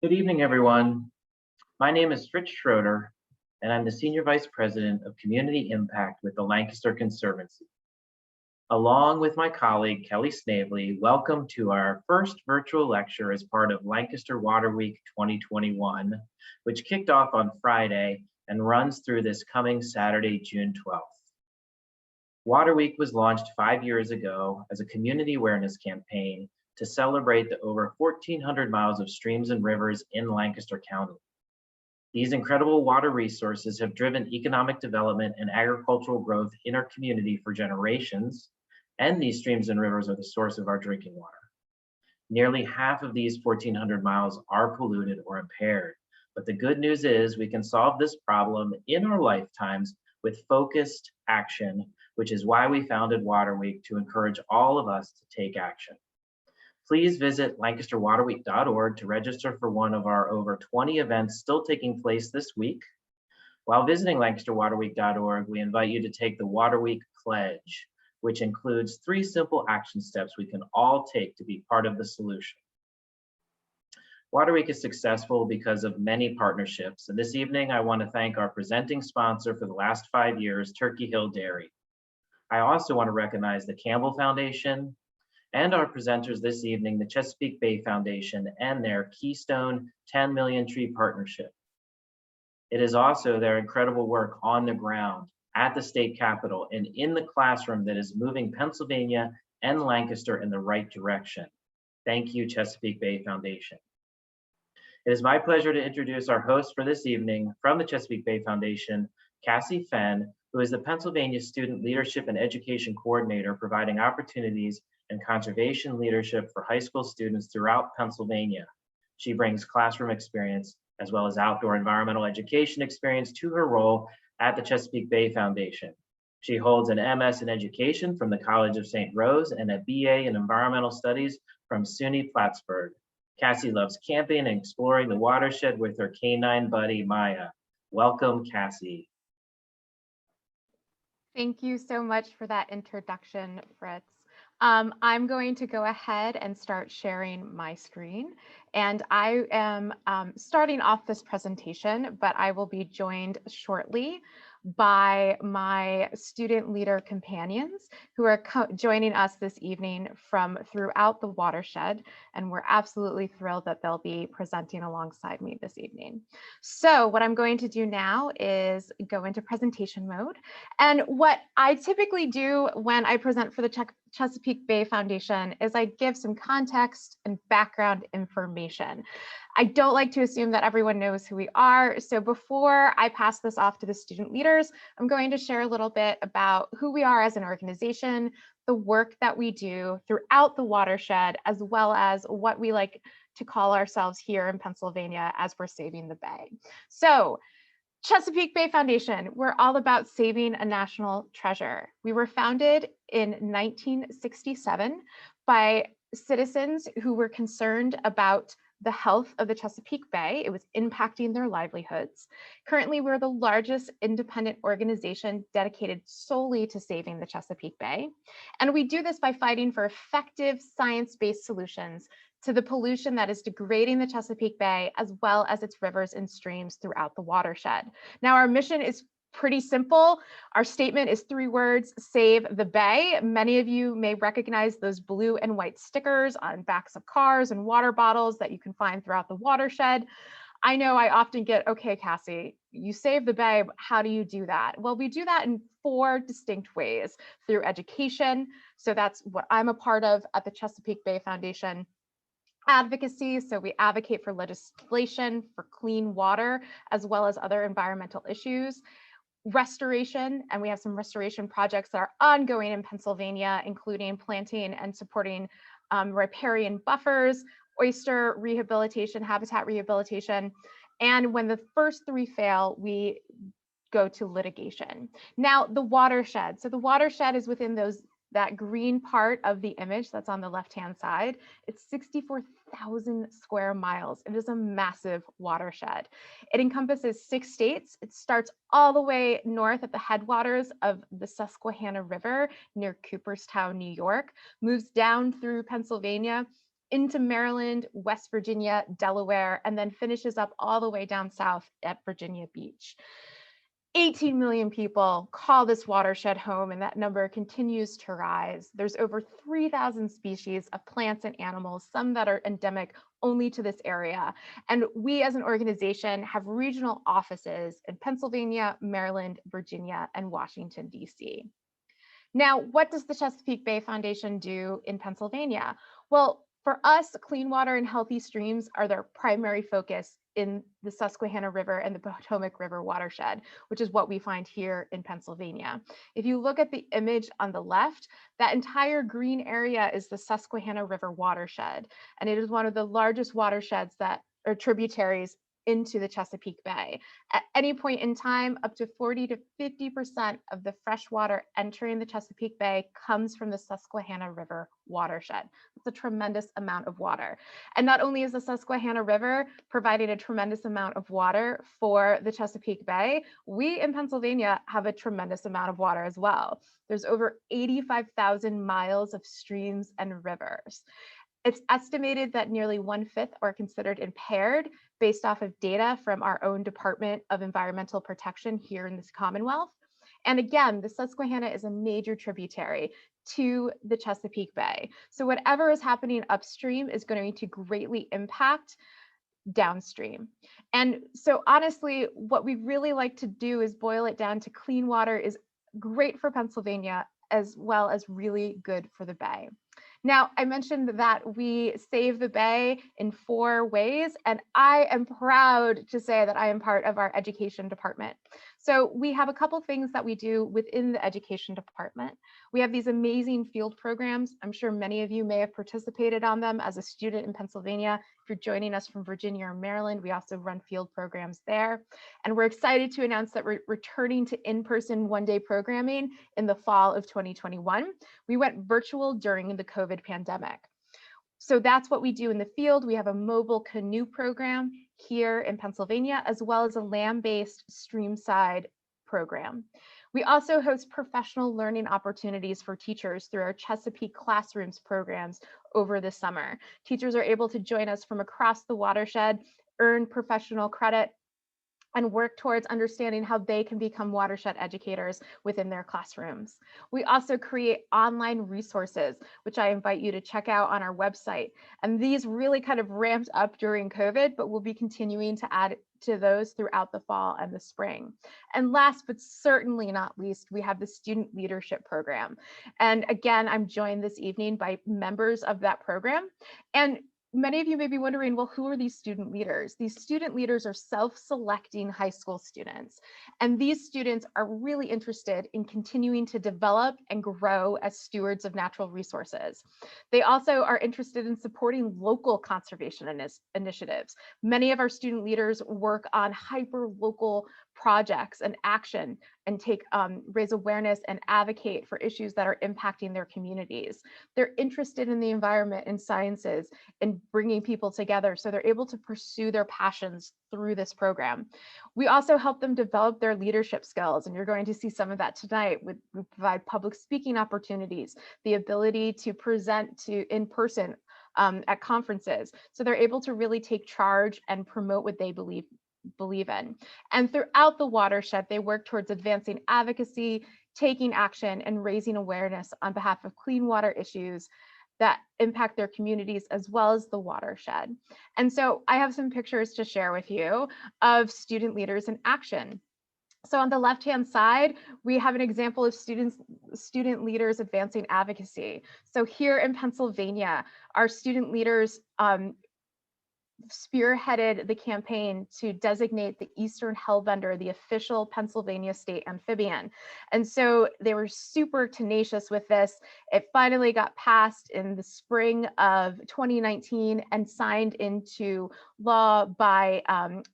Good evening, everyone. My name is Fritz Schroeder, and I'm the Senior Vice President of Community Impact with the Lancaster Conservancy. Along with my colleague, Kelly Snavely, welcome to our first virtual lecture as part of Lancaster Water Week 2021, which kicked off on Friday and runs through this coming Saturday, June 12th. Water Week was launched 5 years ago as a community awareness campaign to celebrate the over 1,400 miles of streams and rivers in Lancaster County. These incredible water resources have driven economic development and agricultural growth in our community for generations, and these streams and rivers are the source of our drinking water. Nearly half of these 1,400 miles are polluted or impaired, but the good news is we can solve this problem in our lifetimes with focused action, which is why we founded Water Week, to encourage all of us to take action. Please visit lancasterwaterweek.org to register for one of our over 20 events still taking place this week. While visiting lancasterwaterweek.org, we invite you to take the Water Week Pledge, which includes 3 simple action steps we can all take to be part of the solution. Water Week is successful because of many partnerships, and this evening I want to thank our presenting sponsor for the last 5 years, Turkey Hill Dairy. I also want to recognize the Campbell Foundation, and our presenters this evening, the Chesapeake Bay Foundation and their Keystone 10 Million Tree Partnership. It is also their incredible work on the ground, at the state capitol, and in the classroom that is moving Pennsylvania and Lancaster in the right direction. Thank you, Chesapeake Bay Foundation. It is my pleasure to introduce our host for this evening from the Chesapeake Bay Foundation, Cassie Fenn, who is the Pennsylvania Student Leadership and Education Coordinator, providing opportunities and conservation leadership for high school students throughout Pennsylvania. She brings classroom experience as well as outdoor environmental education experience to her role at the Chesapeake Bay Foundation. She holds an MS in Education from the College of St. Rose and a BA in Environmental Studies from SUNY Plattsburgh. Cassie loves camping and exploring the watershed with her canine buddy, Maya. Welcome, Cassie. Thank you so much for that introduction, Fritz. I'm going to go ahead and start sharing my screen, and I am starting off this presentation, but I will be joined shortly by my student leader companions who are joining us this evening from throughout the watershed, and we're absolutely thrilled that they'll be presenting alongside me this evening. So what I'm going to do now is go into presentation mode, and what I typically do when I present for the Chesapeake Bay Foundation is I give some context and background information. I don't like to assume that everyone knows who we are. So before I pass this off to the student leaders, I'm going to share a little bit about who we are as an organization, the work that we do throughout the watershed, as well as what we like to call ourselves here in Pennsylvania as we're saving the Bay. So Chesapeake Bay Foundation, we're all about saving a national treasure. We were founded in 1967 by citizens who were concerned about the health of the Chesapeake Bay. It was impacting their livelihoods. Currently, we're the largest independent organization dedicated solely to saving the Chesapeake Bay. And we do this by fighting for effective science-based solutions to the pollution that is degrading the Chesapeake Bay, as well as its rivers and streams throughout the watershed. Now, our mission is pretty simple. Our statement is 3 words: save the Bay. Many of you may recognize those blue and white stickers on backs of cars and water bottles that you can find throughout the watershed. I know I often get, okay, Cassie, you save the Bay, but how do you do that? Well, we do that in 4 distinct ways: through education. So that's what I'm a part of at the Chesapeake Bay Foundation. Advocacy, so we advocate for legislation for clean water, as well as other environmental issues. Restoration, and we have some restoration projects that are ongoing in Pennsylvania, including planting and supporting riparian buffers, oyster rehabilitation, habitat rehabilitation. And when the first 3 fail, we go to litigation. Now, the watershed. So the watershed is within that green part of the image that's on the left-hand side. It's 64,000 square miles. It is a massive watershed. It encompasses 6 states. It starts all the way north at the headwaters of the Susquehanna River near Cooperstown, New York, moves down through Pennsylvania into Maryland, West Virginia, Delaware, and then finishes up all the way down south at Virginia Beach. 18 million people call this watershed home, and that number continues to rise. There's over 3,000 species of plants and animals, some that are endemic only to this area. And we as an organization have regional offices in Pennsylvania, Maryland, Virginia, and Washington, D.C. Now, what does the Chesapeake Bay Foundation do in Pennsylvania? Well, for us, clean water and healthy streams are their primary focus in the Susquehanna River and the Potomac River watershed, which is what we find here in Pennsylvania. If you look at the image on the left, that entire green area is the Susquehanna River watershed, and it is one of the largest watersheds that are tributaries into the Chesapeake Bay. At any point in time, up to 40 to 50% of the fresh water entering the Chesapeake Bay comes from the Susquehanna River watershed. It's a tremendous amount of water. And not only is the Susquehanna River providing a tremendous amount of water for the Chesapeake Bay, we in Pennsylvania have a tremendous amount of water as well. There's over 85,000 miles of streams and rivers. It's estimated that nearly 1/5 are considered impaired based off of data from our own Department of Environmental Protection here in this Commonwealth. And again, the Susquehanna is a major tributary to the Chesapeake Bay. So whatever is happening upstream is going to greatly impact downstream. And so honestly, what we really like to do is boil it down to clean water is great for Pennsylvania as well as really good for the Bay. Now, I mentioned that we save the Bay in 4 ways, and I am proud to say that I am part of our education department. So we have a couple things that we do within the education department. We have these amazing field programs. I'm sure many of you may have participated on them as a student in Pennsylvania. If you're joining us from Virginia or Maryland, we also run field programs there. And we're excited to announce that we're returning to in-person one-day programming in the fall of 2021. We went virtual during the COVID pandemic. So that's what we do in the field. We have a mobile canoe program here in Pennsylvania, as well as a land-based streamside program. We also host professional learning opportunities for teachers through our Chesapeake Classrooms programs over the summer. Teachers are able to join us from across the watershed, earn professional credit, and work towards understanding how they can become watershed educators within their classrooms. We also create online resources, which I invite you to check out on our website. And these really kind of ramped up during COVID, but we'll be continuing to add to those throughout the fall and the spring. And last, but certainly not least, we have the Student Leadership Program. And again, I'm joined this evening by members of that program. And many of you may be wondering, well, who are these student leaders? These student leaders are self-selecting high school students. And these students are really interested in continuing to develop and grow as stewards of natural resources. They also are interested in supporting local conservation initiatives. Many of our student leaders work on hyper-local projects and action and raise awareness and advocate for issues that are impacting their communities. They're interested in the environment and sciences and bringing people together, so they're able to pursue their passions through this program. We also help them develop their leadership skills, and you're going to see some of that tonight. We provide public speaking opportunities, the ability to present in person at conferences, so they're able to really take charge and promote what they believe in. And throughout the watershed, they work towards advancing advocacy, taking action, and raising awareness on behalf of clean water issues that impact their communities as well as the watershed. And so I have some pictures to share with you of student leaders in action. So on the left-hand side, we have an example of student leaders advancing advocacy. So here in Pennsylvania, our student leaders spearheaded the campaign to designate the Eastern Hellbender the official Pennsylvania state amphibian. And so they were super tenacious with this. It finally got passed in the spring of 2019 and signed into law by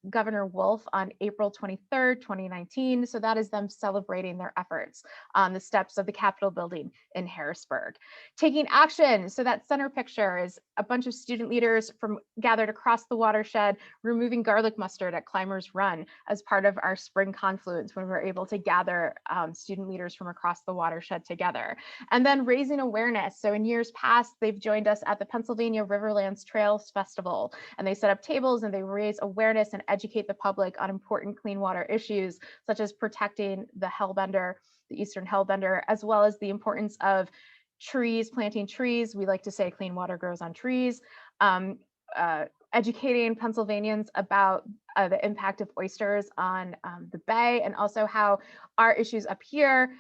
Governor Wolf on April 23rd, 2019. So that is them celebrating their efforts on the steps of the Capitol building in Harrisburg. Taking action. So that center picture is a bunch of student leaders gathered across the watershed, removing garlic mustard at Climbers Run as part of our spring confluence when we're able to gather student leaders from across the watershed together. And then raising awareness. So in years past, they've joined us at the Pennsylvania Riverlands Trails Festival, and they set up tables and they raise awareness and educate the public on important clean water issues, such as protecting the hellbender, the eastern hellbender, as well as the importance of trees, planting trees. We like to say clean water grows on trees. Educating Pennsylvanians about the impact of oysters on the bay, and also how our issues up here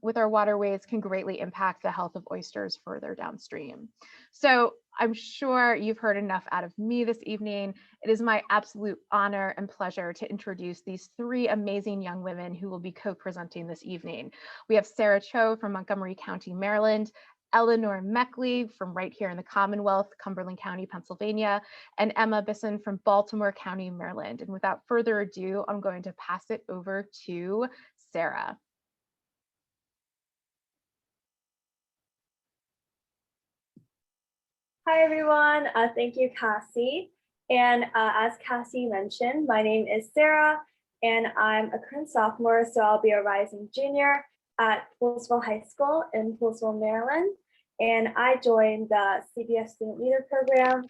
with our waterways can greatly impact the health of oysters further downstream. So I'm sure you've heard enough out of me this evening. It is my absolute honor and pleasure to introduce these three amazing young women who will be co-presenting this evening. We have Sarah Cho from Montgomery County, Maryland, Eleanor Meckley from right here in the Commonwealth, Cumberland County, Pennsylvania, and Emma Bisson from Baltimore County, Maryland. And without further ado, I'm going to pass it over to Sarah. Hi, everyone. Thank you, Cassie. And as Cassie mentioned, my name is Sarah, and I'm a current sophomore, so I'll be a rising junior at Poolsville High School in Poolsville, Maryland. And I joined the CBF Student Leader Program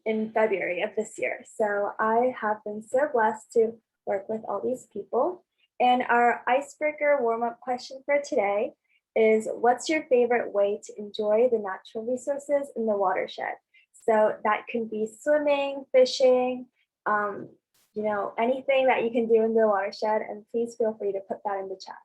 in February of this year. So I have been so blessed to work with all these people. And our icebreaker warm-up question for today is, what's your favorite way to enjoy the natural resources in the watershed? So that can be swimming, fishing, anything that you can do in the watershed, and please feel free to put that in the chat.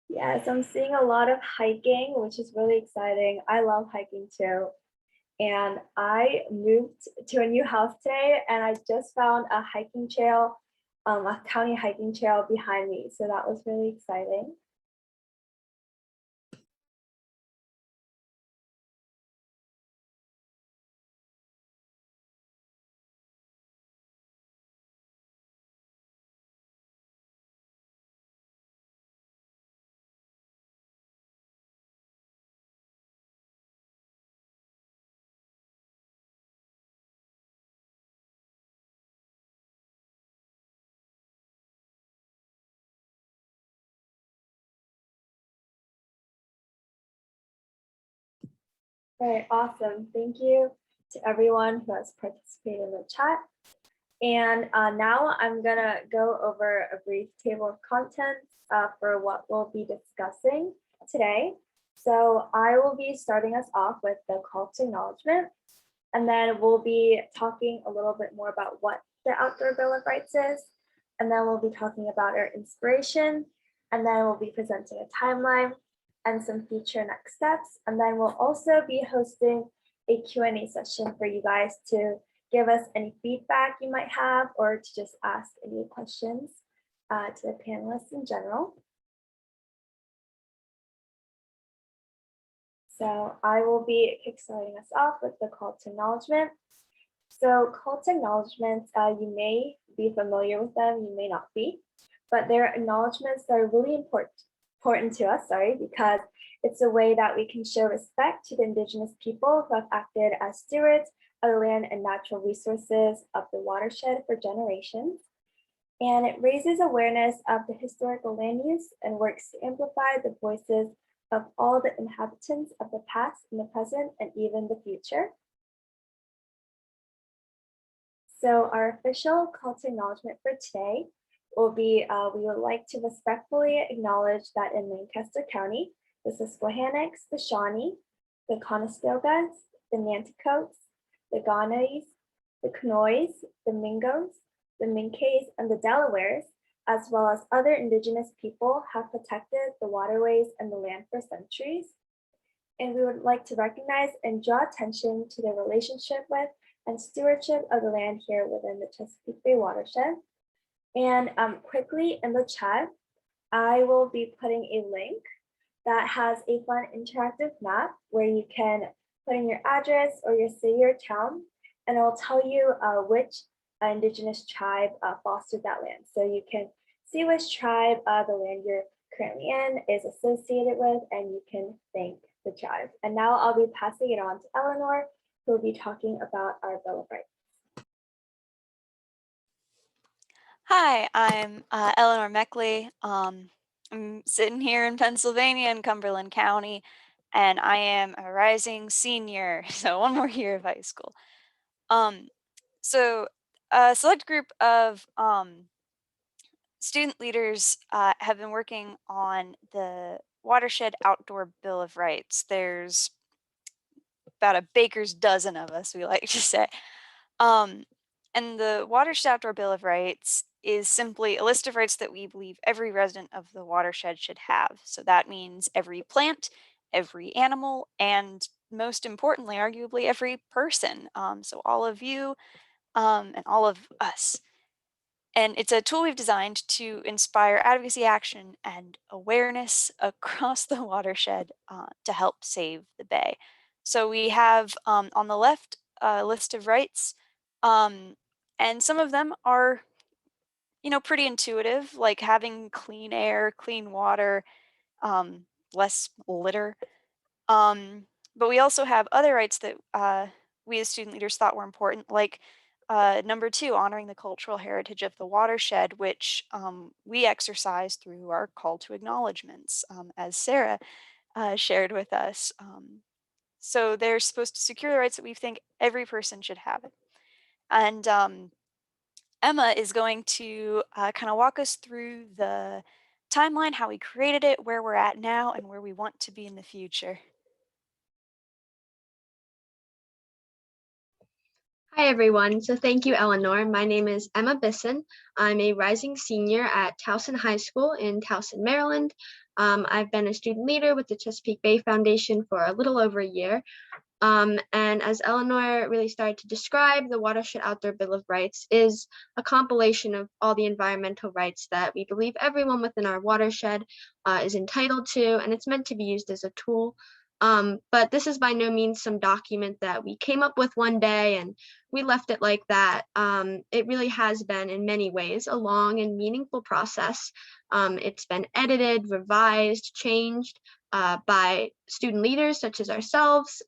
Yes, I'm seeing a lot of hiking, which is really exciting. I love hiking too. And I moved to a new house today, and I just found a hiking trail, a county hiking trail behind me. So that was really exciting. All right, awesome. Thank you to everyone who has participated in the chat. And now I'm gonna go over a brief table of contents for what we'll be discussing today. So I will be starting us off with the call to acknowledgement, and then we'll be talking a little bit more about what the Outdoor Bill of Rights is, and then we'll be talking about our inspiration, and then we'll be presenting a timeline and some future next steps. And then we'll also be hosting a Q&A session for you guys to give us any feedback you might have, or to just ask any questions to the panelists in general. So I will be kickstarting us off with the call to acknowledgement. So call to acknowledgements, you may be familiar with them, you may not be, but they're acknowledgements that are really important to us, because it's a way that we can show respect to the Indigenous people who have acted as stewards of the land and natural resources of the watershed for generations. And it raises awareness of the historical land use and works to amplify the voices of all the inhabitants of the past and the present and even the future. So our official call to acknowledgement for today will be, we would like to respectfully acknowledge that in Lancaster County, the Susquehannocks, the Shawnee, the Conestogas, the Nanticokes, the Gaunais, the Conoys, the Mingos, the Minkays, and the Delawares as well as other Indigenous people, have protected the waterways and the land for centuries. And we would like to recognize and draw attention to their relationship with and stewardship of the land here within the Chesapeake Bay Watershed. And quickly in the chat, I will be putting a link that has a fun interactive map where you can put in your address or your city or town, and it will tell you which Indigenous tribe fostered that land. So you can see which tribe the land you're currently in is associated with, and you can thank the tribe. And now I'll be passing it on to Eleanor, who will be talking about our Bill of Rights. Hi, I'm Eleanor Meckley. I'm sitting here in Pennsylvania in Cumberland County, and I am a rising senior, so one more year of high school. So a select group of student leaders have been working on the Watershed Outdoor Bill of Rights. There's about a baker's dozen of us, we like to say. And the Watershed Outdoor Bill of Rights is simply a list of rights that we believe every resident of the watershed should have. So that means every plant, every animal, and most importantly, arguably, every person. So all of you and all of us. And it's a tool we've designed to inspire advocacy action and awareness across the watershed to help save the bay. So we have on the left a list of rights, and some of them are, pretty intuitive, like having clean air, clean water, less litter. But we also have other rights that we as student leaders thought were important, like number 2, honoring the cultural heritage of the watershed, which we exercise through our call to acknowledgements, as Sarah shared with us. So they're supposed to secure the rights that we think every person should have it. And Emma is going to kind of walk us through the timeline, how we created it, where we're at now, and where we want to be in the future. Hi, everyone. So thank you, Eleanor. My name is Emma Bisson. I'm a rising senior at Towson High School in Towson, Maryland. I've been a student leader with the Chesapeake Bay Foundation for a little over a year. And as Eleanor really started to describe, the Watershed Outdoor Bill of Rights is a compilation of all the environmental rights that we believe everyone within our watershed is entitled to, and it's meant to be used as a tool. But this is by no means some document that we came up with one day and we left it like that. It really has been, in many ways, a long and meaningful process. It's been edited, revised, changed by student leaders such as ourselves,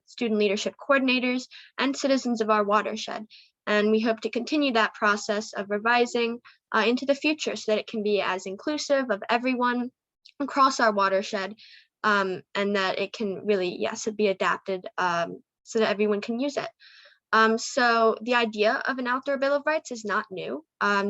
student leadership coordinators, and citizens of our watershed. And we hope to continue that process of revising into the future so that it can be as inclusive of everyone across our watershed, and that it can really, yes, be adapted so that everyone can use it. So the idea of an outdoor Bill of Rights is not new.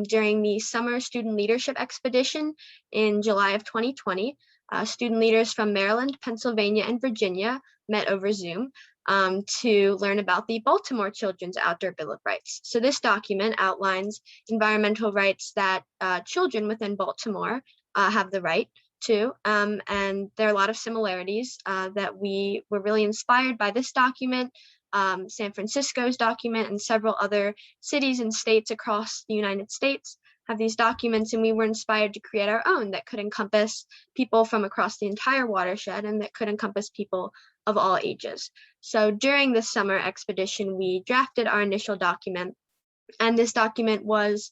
During the summer student leadership expedition in July of 2020, student leaders from Maryland, Pennsylvania, and Virginia met over Zoom to learn about the Baltimore Children's Outdoor Bill of Rights. So this document outlines environmental rights that children within Baltimore have the right to, and there are a lot of similarities that we were really inspired by this document, San Francisco's document, and several other cities and states across the United States have these documents, and we were inspired to create our own that could encompass people from across the entire watershed and that could encompass people of all ages. So during this summer expedition, we drafted our initial document, and this document was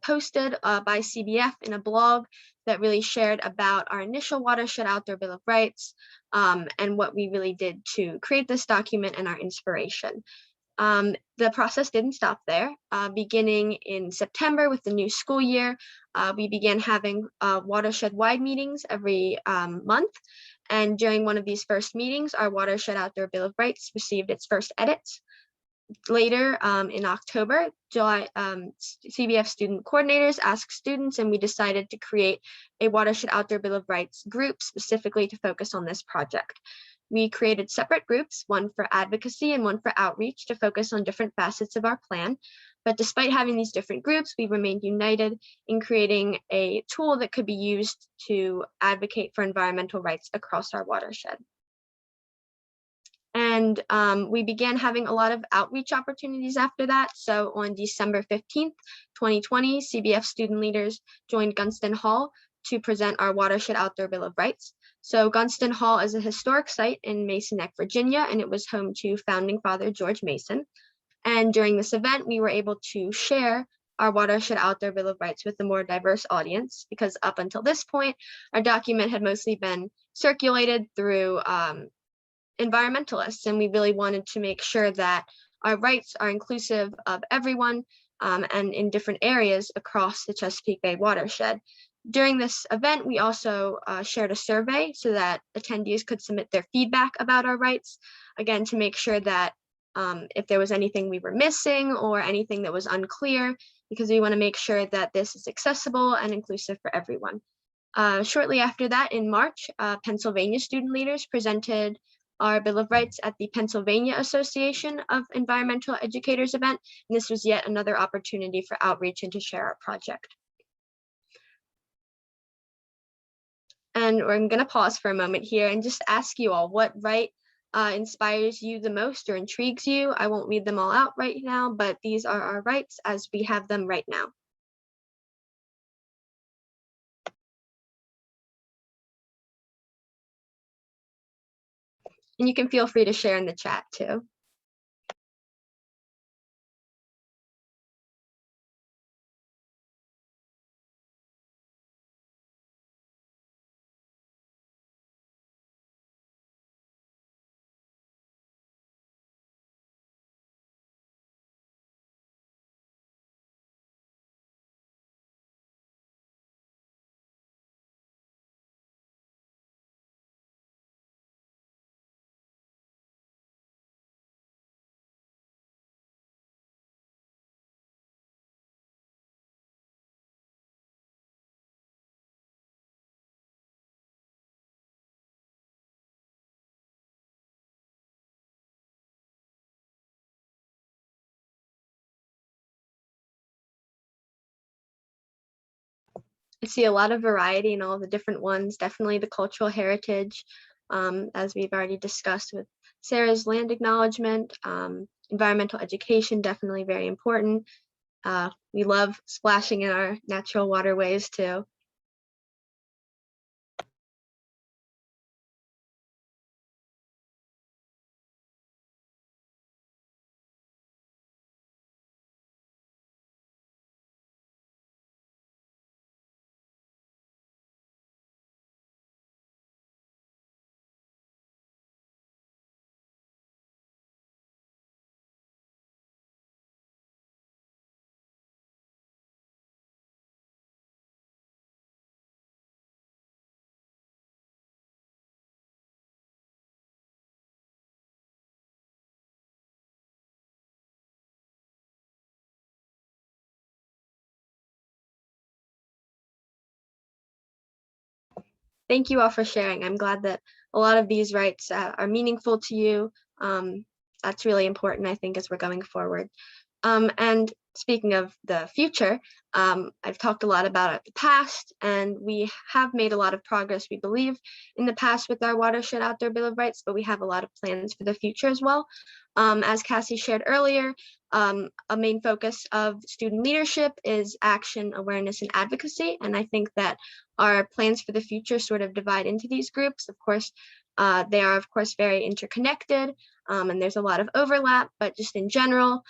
posted by CBF in a blog that really shared about our initial Watershed Outdoor Bill of Rights and what we really did to create this document and our inspiration. The process didn't stop there. Beginning in September with the new school year, we began having watershed-wide meetings every month. And during one of these first meetings, our Watershed Outdoor Bill of Rights received its first edits. Later in October, CBF student coordinators asked students, and we decided to create a Watershed Outdoor Bill of Rights group specifically to focus on this project. We created separate groups, one for advocacy and one for outreach, to focus on different facets of our plan. But despite having these different groups, we remained united in creating a tool that could be used to advocate for environmental rights across our watershed. And we began having a lot of outreach opportunities after that. So on December 15th, 2020, CBF student leaders joined Gunston Hall to present our Watershed Outdoor Bill of Rights. So Gunston Hall is a historic site in Mason Neck, Virginia, and it was home to founding father George Mason. And during this event, we were able to share our Watershed Outdoor Bill of Rights with a more diverse audience, because up until this point, our document had mostly been circulated through environmentalists, and we really wanted to make sure that our rights are inclusive of everyone and in different areas across the Chesapeake Bay watershed. During this event, we also shared a survey so that attendees could submit their feedback about our rights, again, to make sure that if there was anything we were missing or anything that was unclear, because we want to make sure that this is accessible and inclusive for everyone. Shortly after that, in March, Pennsylvania student leaders presented our Bill of Rights at the Pennsylvania Association of Environmental Educators event, and this was yet another opportunity for outreach and to share our project. And I'm going to pause for a moment here and just ask you all, what right inspires you the most or intrigues you? I won't read them all out right now, but these are our rights as we have them right now. And you can feel free to share in the chat too. I see a lot of variety in all the different ones, definitely the cultural heritage, as we've already discussed with Sarah's land acknowledgement, environmental education, definitely very important. We love splashing in our natural waterways too. Thank you all for sharing. I'm glad that a lot of these rights are meaningful to you. That's really important, I think, as we're going forward. And speaking of the future, I've talked a lot about the past, and we have made a lot of progress, we believe, in the past with our Watershed Outdoor Bill of Rights, but we have a lot of plans for the future as well. As Cassie shared earlier, a main focus of student leadership is action, awareness, and advocacy. And I think that our plans for the future sort of divide into these groups. Of course, they are, of course, very interconnected, and there's a lot of overlap, but just in general,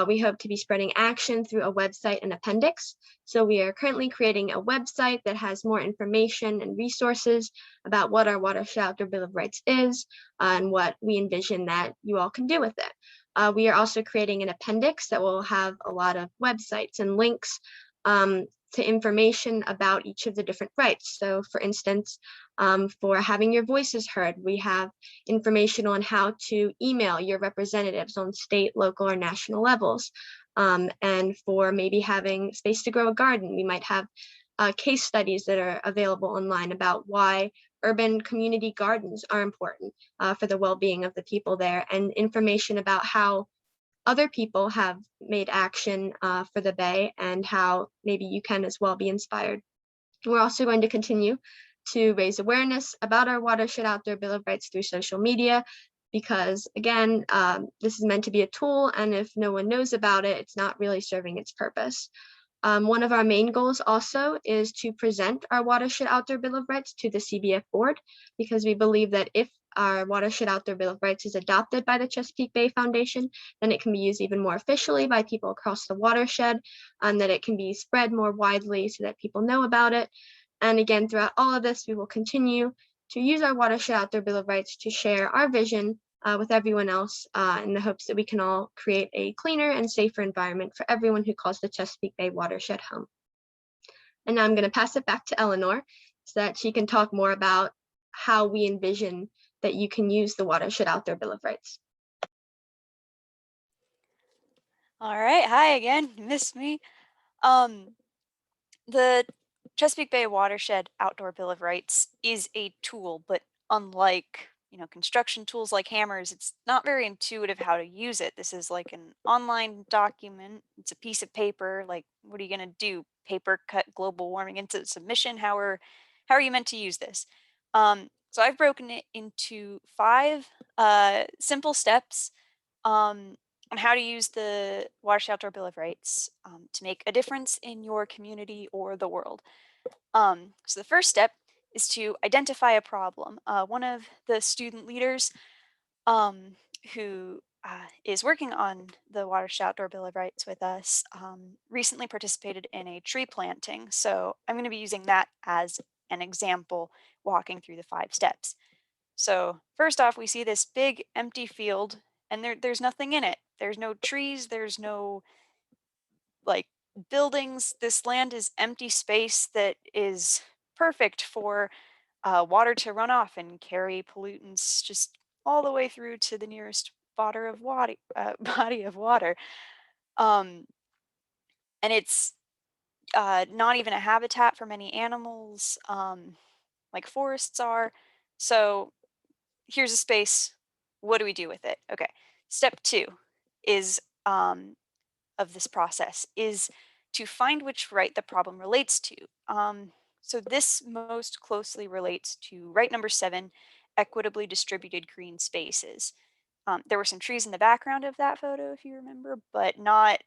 we hope to be spreading action through a website and appendix. So we are currently creating a website that has more information and resources about what our Watershed Outdoor Bill of Rights is and what we envision that you all can do with it. We are also creating an appendix that will have a lot of websites and links to information about each of the different rights. So for instance, for having your voices heard, we have information on how to email your representatives on state, local, or national levels. And for maybe having space to grow a garden, we might have case studies that are available online about why urban community gardens are important for the well-being of the people there, and information about how other people have made action for the bay and how maybe you can as well be inspired. We're also going to continue to raise awareness about our Watershed Outdoor Bill of Rights through social media, because again, this is meant to be a tool, and if no one knows about it, it's not really serving its purpose. One of our main goals also is to present our Watershed Outdoor Bill of Rights to the CBF board, because we believe that if our Watershed Outdoor Bill of Rights is adopted by the Chesapeake Bay Foundation, then it can be used even more officially by people across the watershed, and that it can be spread more widely so that people know about it. And again, throughout all of this, we will continue to use our Watershed Outdoor Bill of Rights to share our vision with everyone else in the hopes that we can all create a cleaner and safer environment for everyone who calls the Chesapeake Bay watershed home. And now I'm going to pass it back to Eleanor so that she can talk more about how we envision that you can use the Watershed Outdoor Bill of Rights. All right, hi again, you missed me. The Chesapeake Bay Watershed Outdoor Bill of Rights is a tool, but unlike, construction tools like hammers, it's not very intuitive how to use it. This is like an online document. It's a piece of paper. Like, what are you going to do? Paper cut global warming into submission? How are you meant to use this? So I've broken it into 5 simple steps on how to use the Watershed Outdoor Bill of Rights to make a difference in your community or the world. So the first step is to identify a problem. One of the student leaders who is working on the Watershed Outdoor Bill of Rights with us recently participated in a tree planting. So I'm going to be using that as an example, walking through the 5 steps. So first off, we see this big empty field, and there's nothing in it. There's no trees, there's no like buildings. This land is empty space that is perfect for water to run off and carry pollutants just all the way through to the nearest body of water. Body of water. And it's not even a habitat for many animals, like forests are. So here's a space. What do we do with it? Okay. Step 2 is of this process is to find which right the problem relates to. So this most closely relates to right number 7, equitably distributed green spaces. There were some trees in the background of that photo, if you remember, but not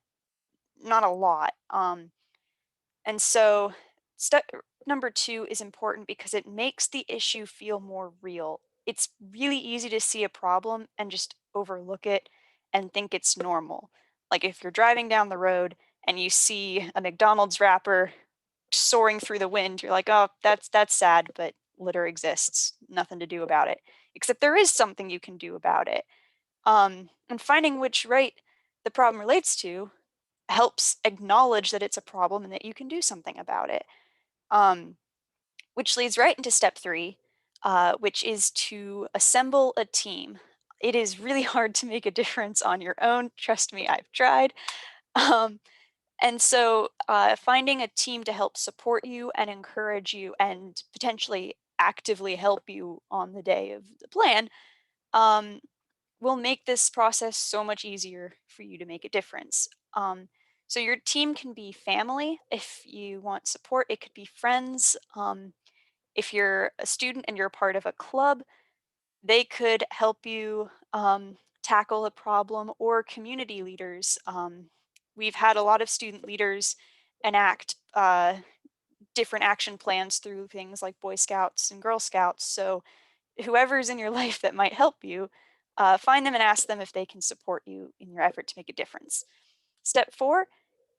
a lot. And so step number 2 is important because it makes the issue feel more real. It's really easy to see a problem and just overlook it and think it's normal. Like if you're driving down the road and you see a McDonald's wrapper soaring through the wind, you're like, oh, that's sad, but litter exists, nothing to do about it. Except there is something you can do about it. And finding which right the problem relates to helps acknowledge that it's a problem and that you can do something about it. Which leads right into step 3, which is to assemble a team. It is really hard to make a difference on your own. Trust me, I've tried. And so finding a team to help support you and encourage you and potentially actively help you on the day of the plan will make this process so much easier for you to make a difference. So your team can be family. If you want support, it could be friends. If you're a student and you're part of a club, they could help you tackle a problem, or community leaders. We've had a lot of student leaders enact different action plans through things like Boy Scouts and Girl Scouts. So whoever's in your life that might help you, find them and ask them if they can support you in your effort to make a difference. Step 4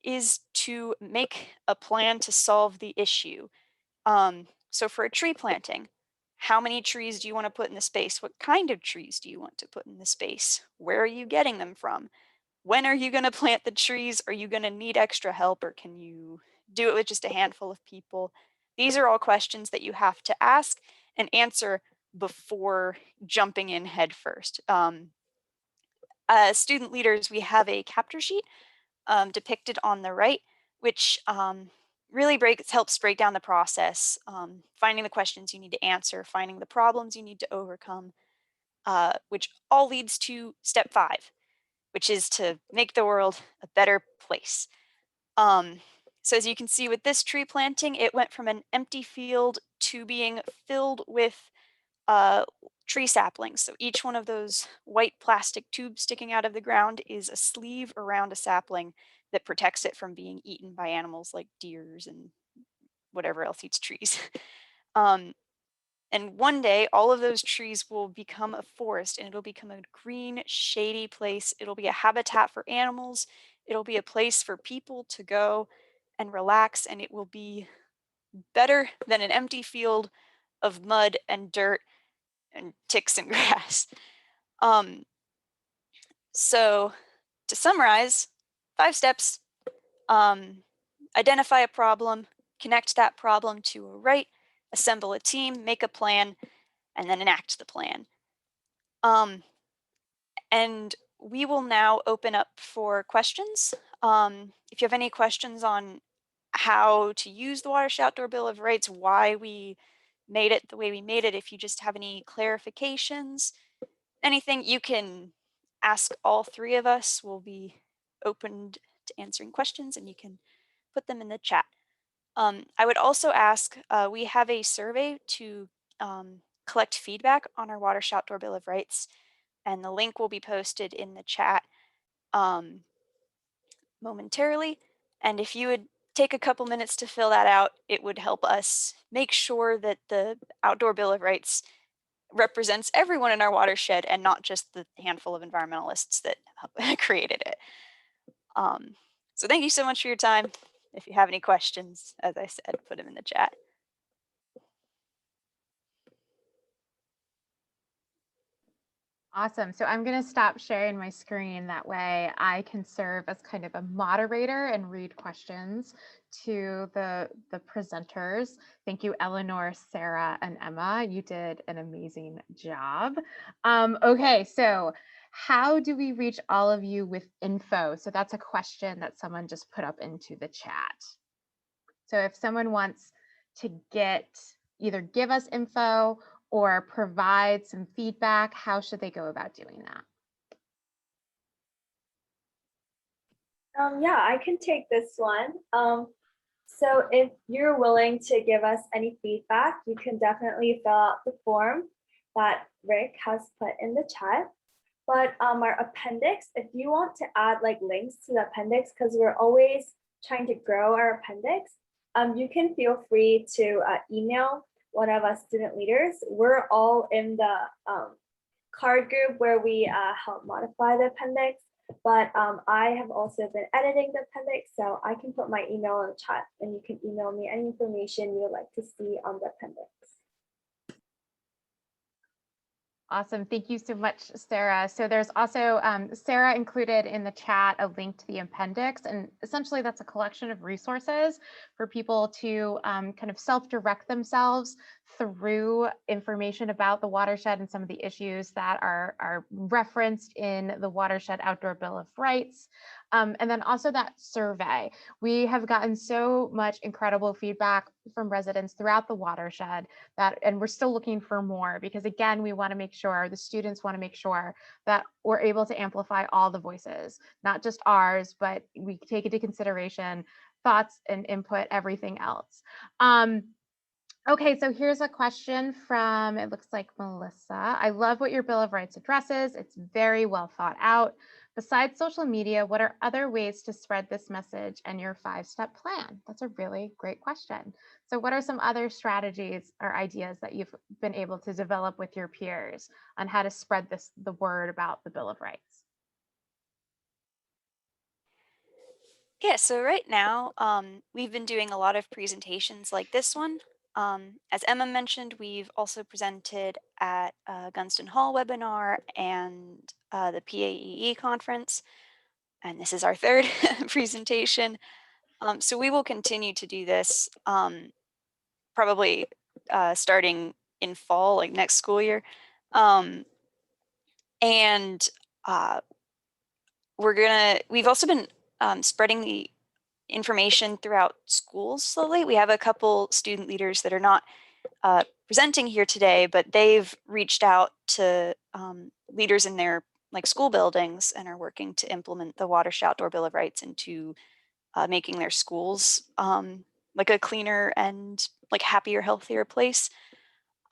is to make a plan to solve the issue. So for a tree planting, how many trees do you want to put in the space? What kind of trees do you want to put in the space? Where are you getting them from? When are you going to plant the trees? Are you going to need extra help, or can you do it with just a handful of people? These are all questions that you have to ask and answer before jumping in head first. As student leaders, we have a capture sheet depicted on the right, which really helps break down the process, finding the questions you need to answer, finding the problems you need to overcome, which all leads to step 5, which is to make the world a better place. So as you can see with this tree planting, it went from an empty field to being filled with tree saplings. So each one of those white plastic tubes sticking out of the ground is a sleeve around a sapling that protects it from being eaten by animals like deers and whatever else eats trees. And one day, all of those trees will become a forest and it'll become a green, shady place. It'll be a habitat for animals. It'll be a place for people to go and relax, and it will be better than an empty field of mud and dirt and ticks and grass. So to summarize, 5 steps: identify a problem, connect that problem to a right, assemble a team, make a plan, and then enact the plan. And we will now open up for questions. If you have any questions on how to use the Watershed Outdoor Bill of Rights, why we made it the way we made it, if you just have any clarifications, anything, you can ask all 3 of us. We'll be open to answering questions, and you can put them in the chat. I would also ask, we have a survey to collect feedback on our Watershed Outdoor Bill of Rights, and the link will be posted in the chat momentarily. And if you would take a couple minutes to fill that out, it would help us make sure that the Outdoor Bill of Rights represents everyone in our watershed and not just the handful of environmentalists that created it. So thank you so much for your time. If you have any questions, as I said, put them in the chat. Awesome. So I'm going to stop sharing my screen. That way I can serve as kind of a moderator and read questions to the presenters. Thank you, Eleanor, Sarah, and Emma. You did an amazing job. Okay, so how do we reach all of you with info? So that's a question that someone just put up into the chat. So if someone wants to either give us info or provide some feedback, how should they go about doing that? Yeah, I can take this one. So if you're willing to give us any feedback, you can definitely fill out the form that Rick has put in the chat. But our appendix, if you want to add like links to the appendix, because we're always trying to grow our appendix, you can feel free to email one of us student leaders. We're all in the card group where we help modify the appendix. But I have also been editing the appendix, so I can put my email in the chat and you can email me any information you would like to see on the appendix. Awesome. Thank you so much, Sarah. So there's also, Sarah included in the chat a link to the appendix, and essentially that's a collection of resources for people to kind of self-direct themselves through information about the watershed and some of the issues that are referenced in the Watershed Outdoor Bill of Rights. And then also that survey. We have gotten so much incredible feedback from residents throughout the watershed and we're still looking for more, because again, we want to make sure, the students want to make sure that we're able to amplify all the voices, not just ours, but we take into consideration thoughts and input, everything else. Okay, so here's a question from, it looks like Melissa. I love what your Bill of Rights addresses. It's very well thought out. Besides social media, what are other ways to spread this message and your 5-step plan? That's a really great question. So what are some other strategies or ideas that you've been able to develop with your peers on how to spread the word about the Bill of Rights? Yeah, so right now, we've been doing a lot of presentations like this one. As Emma mentioned, we've also presented at a Gunston Hall webinar and the PAEE conference, and this is our 3rd presentation. So we will continue to do this probably starting in fall, like next school year. And we've also been spreading the information throughout schools slowly. We have a couple student leaders that are not presenting here today, but they've reached out to leaders in their like school buildings and are working to implement the Watershed Outdoor Bill of Rights into making their schools like a cleaner and like happier, healthier place.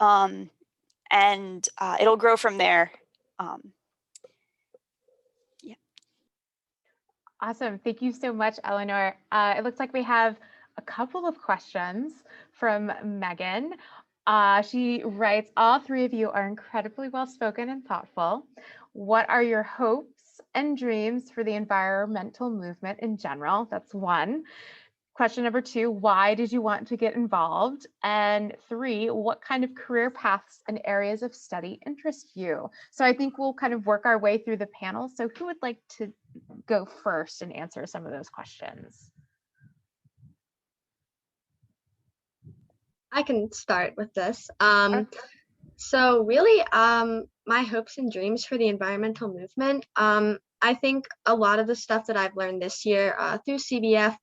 And it'll grow from there. Yeah. Awesome. Thank you so much, Eleanor. It looks like we have a couple of questions from Megan. She writes, all three of you are incredibly well-spoken and thoughtful. What are your hopes and dreams for the environmental movement in general? That's one. Question number two, why did you want to get involved? And three, what kind of career paths and areas of study interest you? So I think we'll kind of work our way through the panel. So who would like to go first and answer some of those questions? I can start with this. So really, my hopes and dreams for the environmental movement, I think a lot of the stuff that I've learned this year through CBF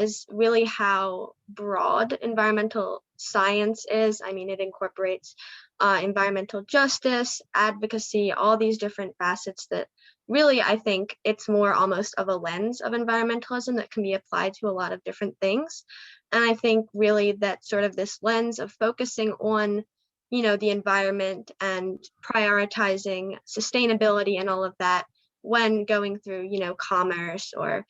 is really how broad environmental science is. I mean, it incorporates environmental justice, advocacy, all these different facets that really, I think it's more almost of a lens of environmentalism that can be applied to a lot of different things. And I think really that sort of this lens of focusing on, you know, the environment and prioritizing sustainability and all of that when going through, you know, commerce or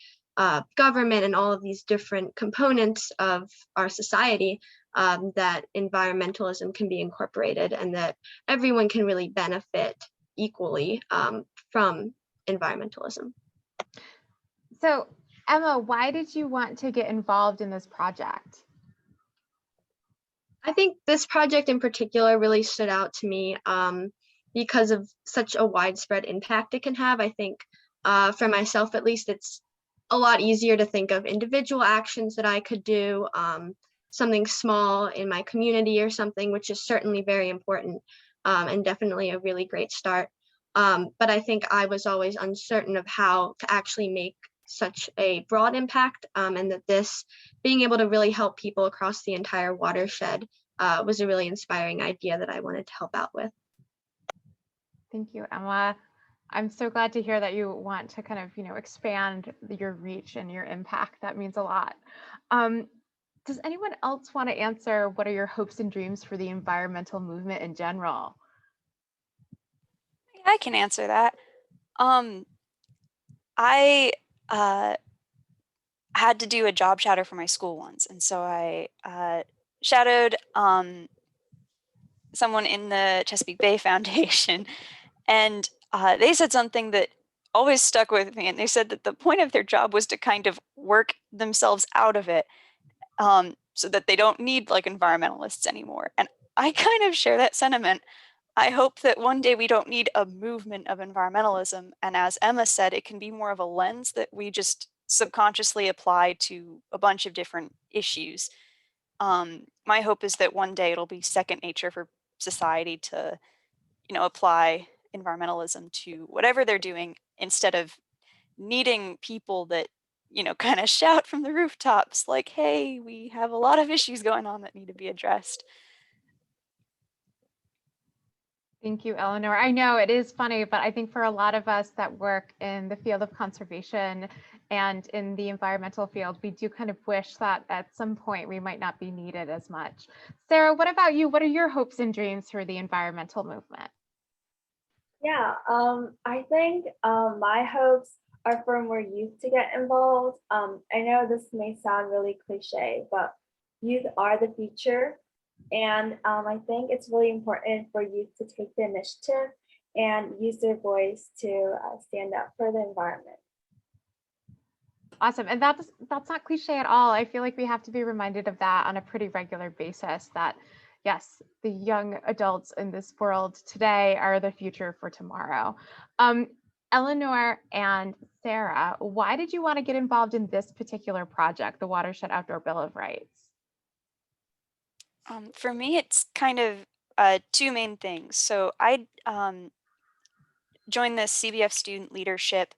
government and all of these different components of our society, that environmentalism can be incorporated and that everyone can really benefit equally from environmentalism. So Emma, why did you want to get involved in this project? I think this project in particular really stood out to me because of such a widespread impact it can have. I think for myself, at least, it's a lot easier to think of individual actions that I could do, something small in my community or something, which is certainly very important and definitely a really great start. But I think I was always uncertain of how to actually make such a broad impact, and that this being able to really help people across the entire watershed was a really inspiring idea that I wanted to help out with. Thank you, Emma. I'm so glad to hear that you want to kind of, you know, expand your reach and your impact. That means a lot. Does anyone else want to answer what are your hopes and dreams for the environmental movement in general? I can answer that. I had to do a job shadow for my school once, and so I shadowed someone in the Chesapeake Bay Foundation, and they said something that always stuck with me. And they said that the point of their job was to kind of work themselves out of it, so that they don't need like environmentalists anymore. And I kind of share that sentiment. I hope that one day we don't need a movement of environmentalism. And as Emma said, it can be more of a lens that we just subconsciously apply to a bunch of different issues. My hope is that one day it'll be second nature for society to, you know, apply environmentalism to whatever they're doing instead of needing people that, you know, kind of shout from the rooftops like, hey, we have a lot of issues going on that need to be addressed. Thank you, Eleanor. I know it is funny, but I think for a lot of us that work in the field of conservation and in the environmental field, we do kind of wish that at some point we might not be needed as much. Sarah, what about you? What are your hopes and dreams for the environmental movement? Yeah, I think my hopes are for more youth to get involved. I know this may sound really cliche, but youth are the future. And I think it's really important for youth to take the initiative and use their voice to stand up for the environment. Awesome. And that's not cliche at all. I feel like we have to be reminded of that on a pretty regular basis, that yes, the young adults in this world today are the future for tomorrow. Eleanor and Sarah, why did you want to get involved in this particular project, the Watershed Outdoor Bill of Rights? For me, it's kind of two main things. So I joined the CBF Student Leadership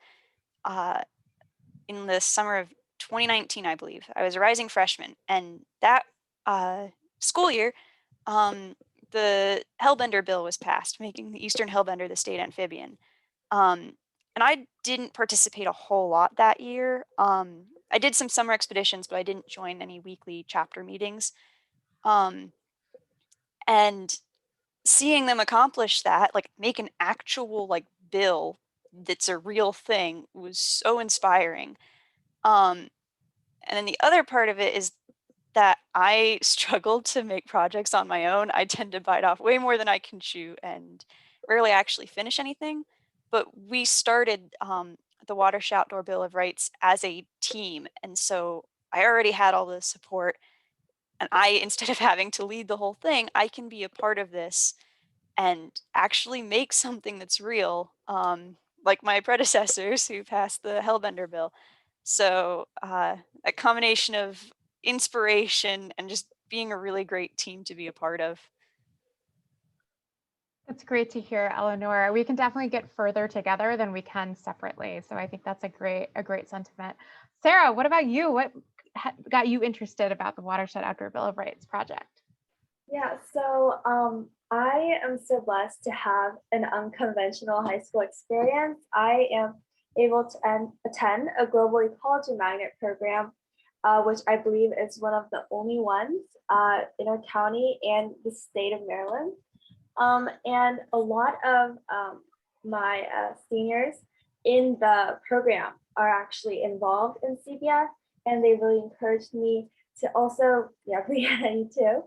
in the summer of 2019, I believe. I was a rising freshman, and that school year, the Hellbender bill was passed, making the Eastern Hellbender the state amphibian. And I didn't participate a whole lot that year. I did some summer expeditions, but I didn't join any weekly chapter meetings. Um, and seeing them accomplish that, like make an actual like bill that's a real thing, was so inspiring. And then the other part of it is that I struggle to make projects on my own. I tend to bite off way more than I can chew and rarely actually finish anything. But we started the Watershed Outdoor Bill of Rights as a team. And so I already had all the support. And I, instead of having to lead the whole thing, I can be a part of this and actually make something that's real, like my predecessors who passed the Hellbender bill. So a combination of inspiration and just being a really great team to be a part of. That's great to hear, Eleanor. We can definitely get further together than we can separately. So I think that's a great sentiment. Sarah, what about you? What got you interested about the Watershed Outdoor Bill of Rights project? Yeah, so I am so blessed to have an unconventional high school experience. I am able to attend a global ecology magnet program, which I believe is one of the only ones in our county and the state of Maryland. And a lot of my seniors in the program are actually involved in CBF, and they really encouraged me to also, yeah, me too.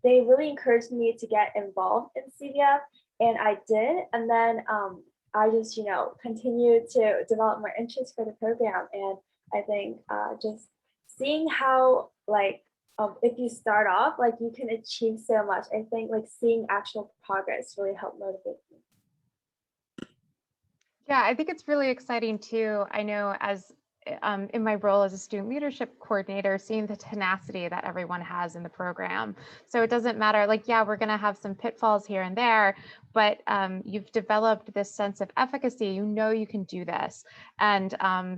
They really encouraged me to get involved in CBF, and I did. And then I just, continued to develop more interest for the program. And I think just seeing how, like, if you start off, like, you can achieve so much. I think like seeing actual progress really helped motivate me. Yeah, I think it's really exciting too. I know as in my role as a student leadership coordinator, seeing the tenacity that everyone has in the program. So it doesn't matter, like, yeah, we're going to have some pitfalls here and there, but you've developed this sense of efficacy. You can do this. And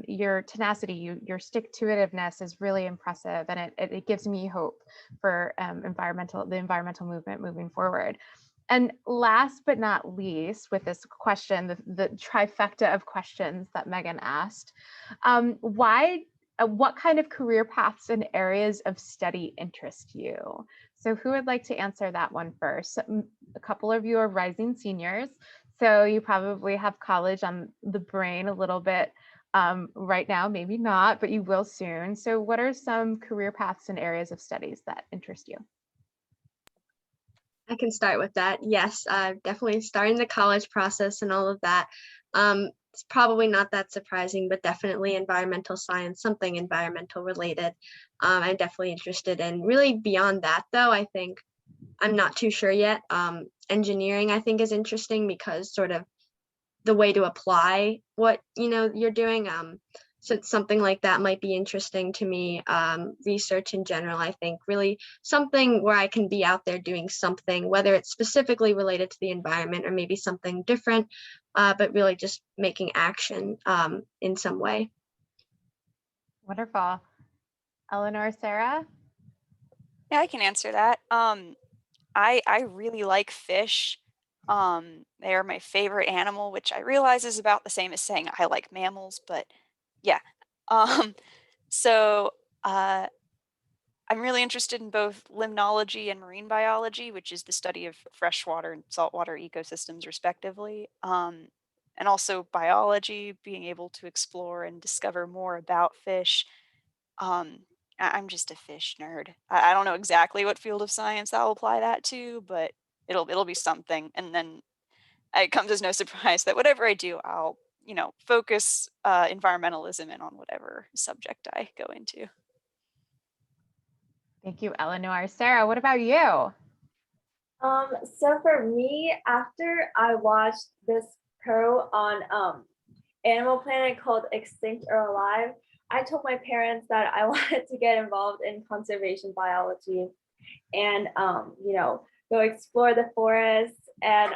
your tenacity, your stick-to-itiveness is really impressive. And it gives me hope for the environmental movement moving forward. And last but not least, with this question, the trifecta of questions that Megan asked, what kind of career paths and areas of study interest you? So who would like to answer that one first? A couple of you are rising seniors, so you probably have college on the brain a little bit right now, maybe not, but you will soon. So what are some career paths and areas of studies that interest you? I can start with that. Yes, definitely starting the college process and all of that. It's probably not that surprising, but definitely environmental science, something environmental related. I'm definitely interested in. Really beyond that, though, I think I'm not too sure yet. Engineering, I think, is interesting because sort of the way to apply what you're doing. So something like that might be interesting to me. Research in general, I think, really something where I can be out there doing something, whether it's specifically related to the environment or maybe something different, but really just making action in some way. Wonderful. Eleanor, Sarah? Yeah, I can answer that. I really like fish. They are my favorite animal, which I realize is about the same as saying I like mammals, but yeah. Um, so I'm really interested in both limnology and marine biology, which is the study of freshwater and saltwater ecosystems, respectively. And also biology, being able to explore and discover more about fish. I'm just a fish nerd. I don't know exactly what field of science I'll apply that to, but it'll be something. And then it comes as no surprise that whatever I do, I'll focus environmentalism in on whatever subject I go into. Thank you, Eleanor. Sarah, what about you? So for me, after I watched this pro on Animal Planet called Extinct or Alive, I told my parents that I wanted to get involved in conservation biology and go explore the forests and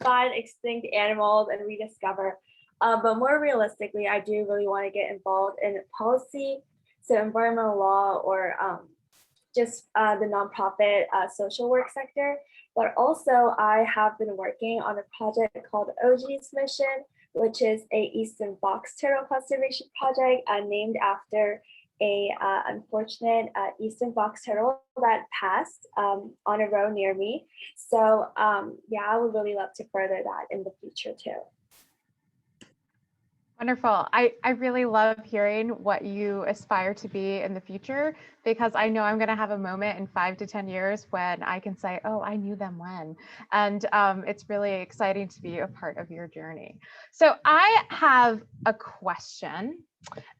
find extinct animals and rediscover. But more realistically, I do really want to get involved in policy, so environmental law or just the nonprofit social work sector, but also I have been working on a project called OG's Mission, which is a Eastern Box Turtle Conservation Project named after a unfortunate Eastern Box Turtle that passed on a road near me. So yeah, I would really love to further that in the future too. Wonderful. I really love hearing what you aspire to be in the future, because I know I'm going to have a moment in 5 to 10 years when I can say, oh, I knew them when. And it's really exciting to be a part of your journey. So I have a question,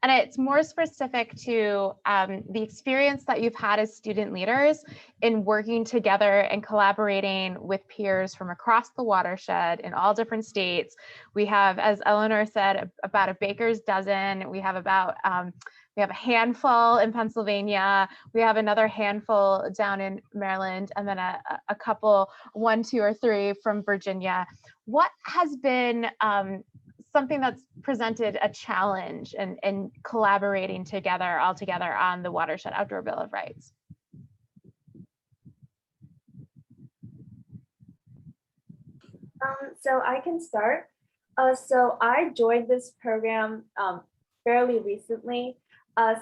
and it's more specific to the experience that you've had as student leaders in working together and collaborating with peers from across the watershed in all different states. We have, as Eleanor said, about a baker's dozen. We have about we have a handful in Pennsylvania. We have another handful down in Maryland, and then a couple, 1, 2, or 3 from Virginia. What has been something that's presented a challenge in collaborating together, all together on the Watershed Outdoor Bill of Rights? So I can start. So I joined this program fairly recently.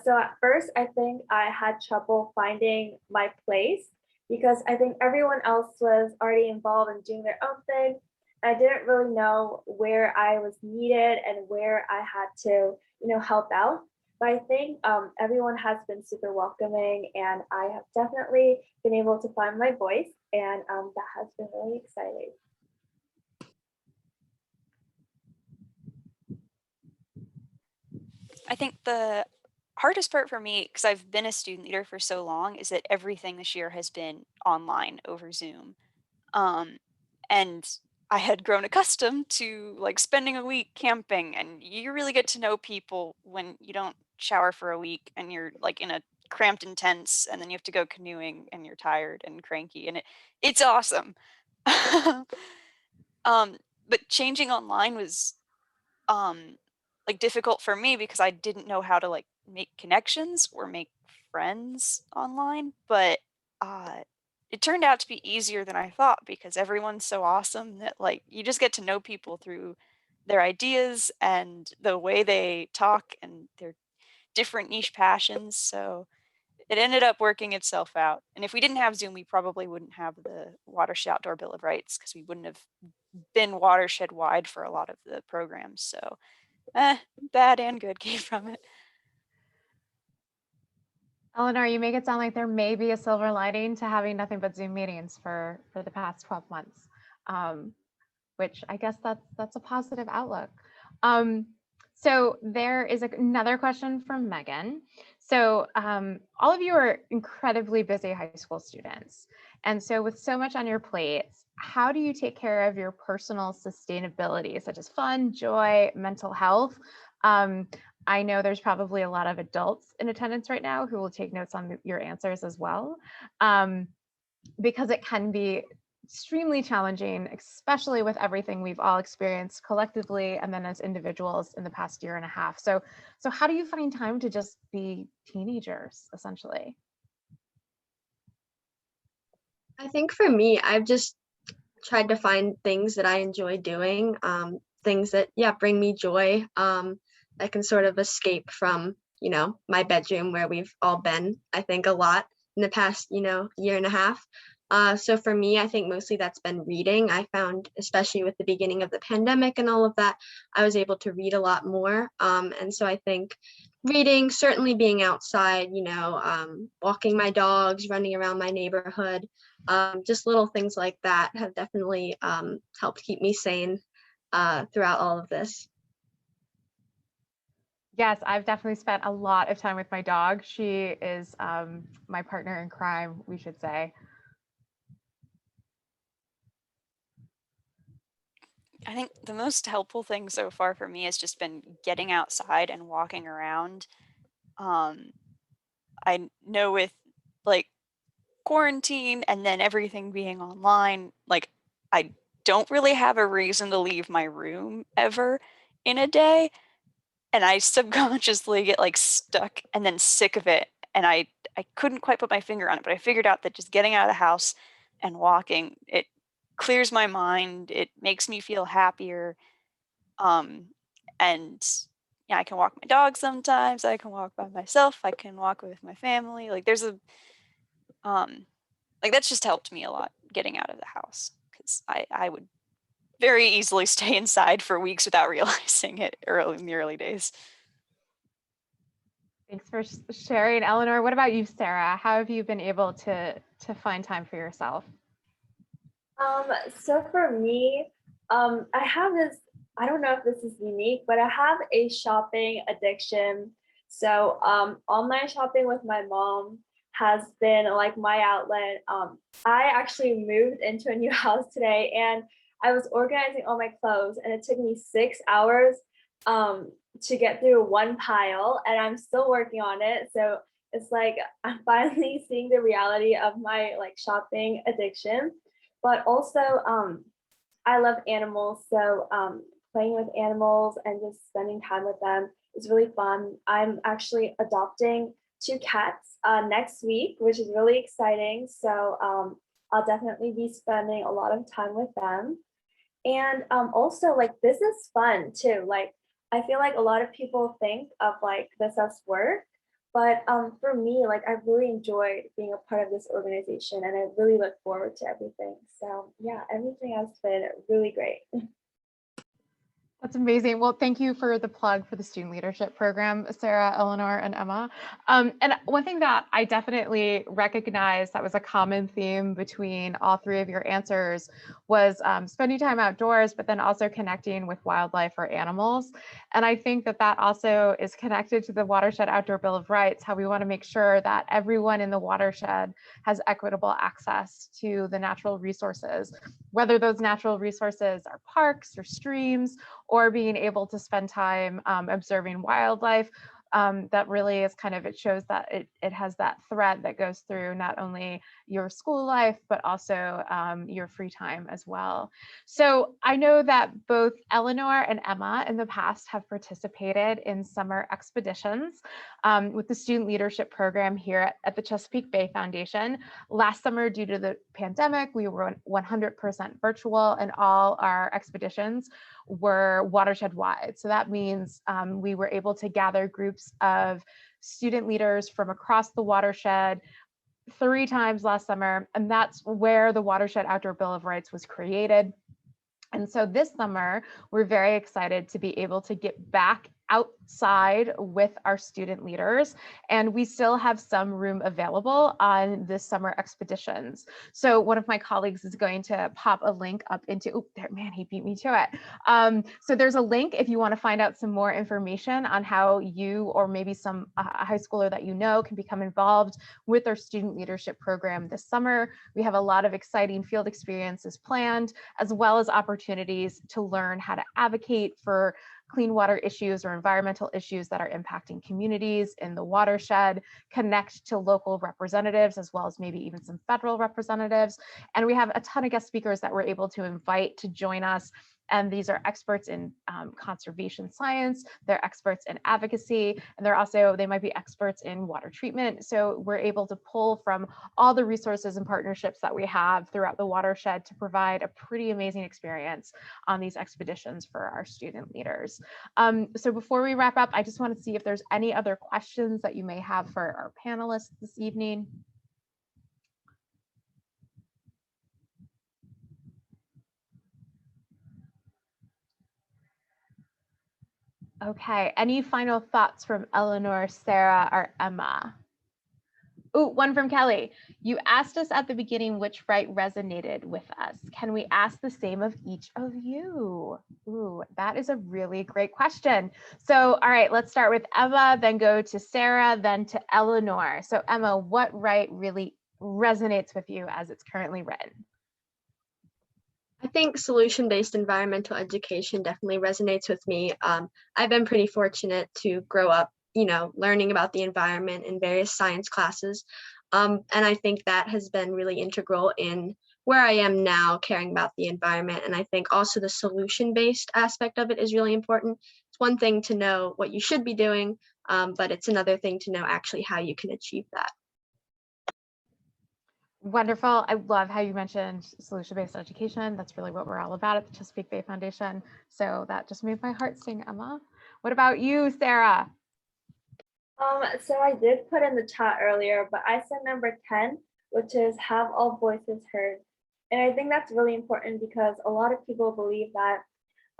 So at first, I think I had trouble finding my place because I think everyone else was already involved in doing their own thing. I didn't really know where I was needed and where I had to, help out. But I think everyone has been super welcoming, and I have definitely been able to find my voice, and that has been really exciting. I think the hardest part for me, because I've been a student leader for so long, is that everything this year has been online over Zoom. And I had grown accustomed to like spending a week camping, and you really get to know people when you don't shower for a week and you're like in a cramped in tents, and then you have to go canoeing and you're tired and cranky, and it's awesome. But changing online was like difficult for me because I didn't know how to like make connections or make friends online, but uh it turned out to be easier than I thought because everyone's so awesome that like you just get to know people through their ideas and the way they talk and their different niche passions. So it ended up working itself out. And if we didn't have Zoom, we probably wouldn't have the Watershed Outdoor Bill of Rights because we wouldn't have been watershed wide for a lot of the programs. So bad and good came from it. Eleanor, you make it sound like there may be a silver lining to having nothing but Zoom meetings for the past 12 months, which I guess that's a positive outlook. So there is another question from Megan. So all of you are incredibly busy high school students. And so with so much on your plates, how do you take care of your personal sustainability, such as fun, joy, mental health? I know there's probably a lot of adults in attendance right now who will take notes on your answers as well, because it can be extremely challenging, especially with everything we've all experienced collectively and then as individuals in the past year and a half. So how do you find time to just be teenagers, essentially? I think for me, I've just tried to find things that I enjoy doing, things that, bring me joy. I can sort of escape from, my bedroom where we've all been, I think, a lot in the past, year and a half. So for me, I think mostly that's been reading. I found, especially with the beginning of the pandemic and all of that, I was able to read a lot more. And so I think reading, certainly being outside, walking my dogs, running around my neighborhood, just little things like that have definitely helped keep me sane throughout all of this. Yes, I've definitely spent a lot of time with my dog. She is my partner in crime, we should say. I think the most helpful thing so far for me has just been getting outside and walking around. I know with like quarantine and then everything being online, like I don't really have a reason to leave my room ever in a day. And I subconsciously get like stuck and then sick of it And I couldn't quite put my finger on it, but I figured out that just getting out of the house and walking, it clears my mind. It makes me feel happier. And yeah, I can walk my dog sometimes. I can walk by myself. I can walk with my family. Like there's a, like that's just helped me a lot getting out of the house, because I would very easily stay inside for weeks without realizing it in the early days. Thanks for sharing, Eleanor. What about you, Sarah? How have you been able to find time for yourself? So for me, I have this, I don't know if this is unique, but I have a shopping addiction. So online shopping with my mom has been like my outlet. I actually moved into a new house today, and I was organizing all my clothes, and it took me 6 hours to get through one pile, and I'm still working on it. So it's like I'm finally seeing the reality of my like shopping addiction. But also I love animals, so playing with animals and just spending time with them is really fun. I'm actually adopting 2 cats next week, which is really exciting. So I'll definitely be spending a lot of time with them. And also like this is fun too. Like I feel like a lot of people think of like this as work, but for me, like I've really enjoyed being a part of this organization, and I really look forward to everything. So yeah, everything has been really great. That's amazing. Well, thank you for the plug for the Student Leadership Program, Sarah, Eleanor, and Emma. And one thing that I definitely recognize that was a common theme between all 3 of your answers was spending time outdoors, but then also connecting with wildlife or animals. And I think that that also is connected to the Watershed Outdoor Bill of Rights, how we want to make sure that everyone in the watershed has equitable access to the natural resources, whether those natural resources are parks or streams, or being able to spend time observing wildlife. That really is kind of, it shows that it has that thread that goes through not only your school life, but also your free time as well. So I know that both Eleanor and Emma in the past have participated in summer expeditions with the Student Leadership Program here at the Chesapeake Bay Foundation. Last summer, due to the pandemic, we were 100% virtual, and all our expeditions were watershed wide. So that means we were able to gather groups of student leaders from across the watershed 3 times last summer, and that's where the Watershed Outdoor Bill of Rights was created. And so this summer, we're very excited to be able to get back outside with our student leaders, and we still have some room available on this summer expeditions. So one of my colleagues is going to pop a link up into, oh, there, man, he beat me to it. So there's a link if you want to find out some more information on how you, or maybe some high schooler that you know, can become involved with our student leadership program this summer. We have a lot of exciting field experiences planned, as well as opportunities to learn how to advocate for clean water issues or environmental issues that are impacting communities in the watershed, connect to local representatives, as well as maybe even some federal representatives. And we have a ton of guest speakers that we're able to invite to join us. And these are experts in conservation science, they're experts in advocacy, and they might be experts in water treatment. So we're able to pull from all the resources and partnerships that we have throughout the watershed to provide a pretty amazing experience on these expeditions for our student leaders. So before we wrap up, I just want to see if there's any other questions that you may have for our panelists this evening. Okay, any final thoughts from Eleanor, Sarah, or Emma? Oh, one from Kelly. You asked us at the beginning which right resonated with us. Can we ask the same of each of you? Ooh, that is a really great question. So, all right, let's start with Emma, then go to Sarah, then to Eleanor. So Emma, what right really resonates with you as it's currently written? I think solution-based environmental education definitely resonates with me. I've been pretty fortunate to grow up, learning about the environment in various science classes. And I think that has been really integral in where I am now, caring about the environment. And I think also the solution-based aspect of it is really important. It's one thing to know what you should be doing, but it's another thing to know actually how you can achieve that. Wonderful. I love how you mentioned solution-based education. That's really what we're all about at the Chesapeake Bay Foundation. So that just made my heart sing, Emma. What about you, Sarah? So I did put in the chat earlier, but I said number 10, which is have all voices heard. And I think that's really important because a lot of people believe that,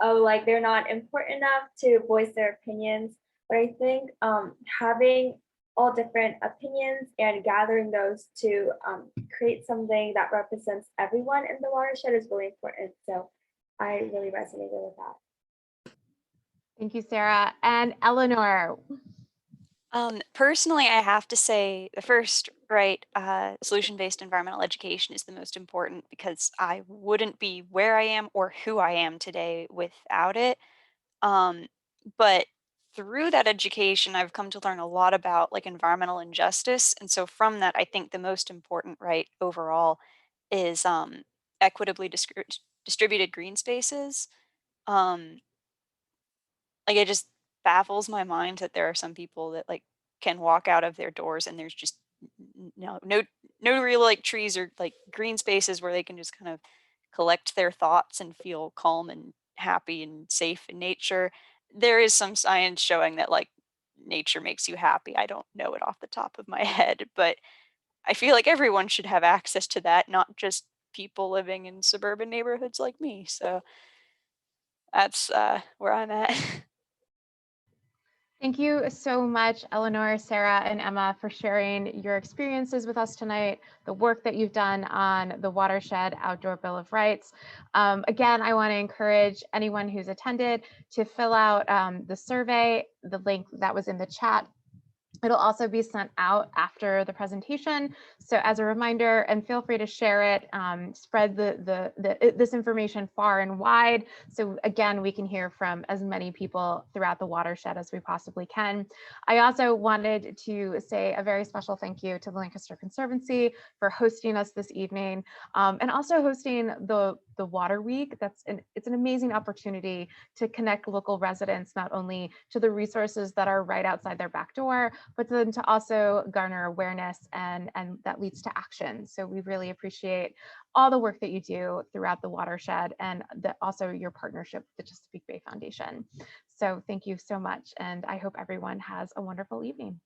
oh, like they're not important enough to voice their opinions. But I think having all different opinions and gathering those to create something that represents everyone in the watershed is really important. So I really resonated with that. Thank you, Sarah. And Eleanor. Personally, I have to say the first, right, solution-based environmental education is the most important because I wouldn't be where I am or who I am today without it. But through that education, I've come to learn a lot about like environmental injustice. And so from that, I think the most important, right, overall is equitably distributed green spaces. Um, like it just baffles my mind that there are some people that like can walk out of their doors and there's just no real like trees or like green spaces where they can just kind of collect their thoughts and feel calm and happy and safe in nature. There is some science showing that like nature makes you happy. I don't know it off the top of my head, but I feel like everyone should have access to that, not just people living in suburban neighborhoods like me. So that's where I'm at. Thank you so much, Eleanor, Sarah, and Emma, for sharing your experiences with us tonight, the work that you've done on the Watershed Outdoor Bill of Rights. Again, I want to encourage anyone who's attended to fill out the survey, the link that was in the chat. It'll also be sent out after the presentation. So as a reminder, and feel free to share it, spread this information far and wide. So again, we can hear from as many people throughout the watershed as we possibly can. I also wanted to say a very special thank you to the Lancaster Conservancy for hosting us this evening, and also hosting the Water Week. It's an amazing opportunity to connect local residents, not only to the resources that are right outside their back door, but then to also garner awareness and that leads to action. So we really appreciate all the work that you do throughout the watershed and also your partnership with the Chesapeake Bay Foundation. So thank you so much. And I hope everyone has a wonderful evening.